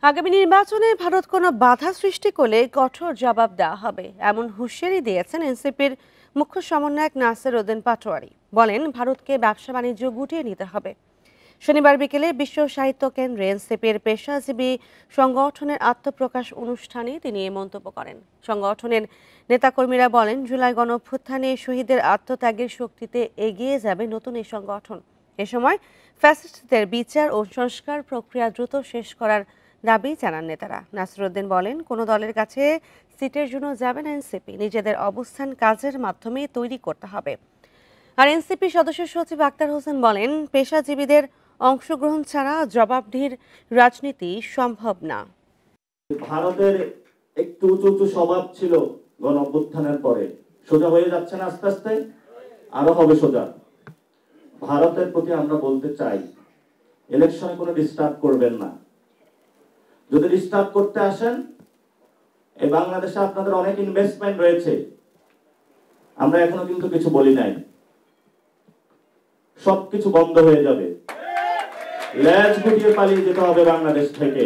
আগামী নির্বাচনে ভারত কোনো বাধা সৃষ্টি করলে কঠোর জবাব দেওয়া হবে এমন হুঁশিয়ারি দিয়েছেন এনসিপির মুখ্য সমন্বয়ক নাসির উদ্দিন পাটোয়ারি। বলেন, ভারতকে ব্যবসা বাণিজ্য গুটিয়ে নিতে হবে। শনিবার বিকেলে বিশ্ব সাহিত্য কেন্দ্রে এনসিপির পেশাজীবী সংগঠনের আত্মপ্রকাশ অনুষ্ঠানে তিনি এই মন্তব্য করেন। সংগঠনের নেতাকর্মীরা বলেন, জুলাই গণঅভ্যুত্থানে শহীদদের আত্মত্যাগের শক্তিতে এগিয়ে যাবে নতুন এই সংগঠন। এ সময় ফ্যাসিস্টদের বিচার ও সংস্কার প্রক্রিয়া দ্রুত শেষ করার দাবি জানান নেতারা। নাসির উদ্দিন বলেন, কোনো দলের কাছে সিটের জন্য যাবে না এনসিপি, নিজেদের অবস্থান কাজের মাধ্যমে তৈরি করতে হবে। আর এনসিপি সদস্য সচিব আক্তার হোসেন বলেন, পেশাজীবীদের অংশগ্রহণ ছাড়া জবাবদিহির রাজনীতি সম্ভব না। ভারতের একটু উঁচু উঁচু স্বভাব ছিল গণ অভ্যুত্থানের পরে, সোজা হয়ে যাচ্ছে না, আস্তে আস্তে আরো হবে সোজা। ভারতের প্রতি আমরা বলতে চাই, ইলেকশনে কোনো ডিস্টার্ব করবেন না। যদি ডিস্টার্ব করতে আসেন, এই বাংলাদেশে আপনাদের অনেক ইনভেস্টমেন্ট রয়েছে, আমরা এখনো কিন্তু কিছু বলি নাই, সবকিছু বন্ধ হয়ে যাবে, লেজ গুটিয়ে পালিয়ে যেতে হবে বাংলাদেশ থেকে।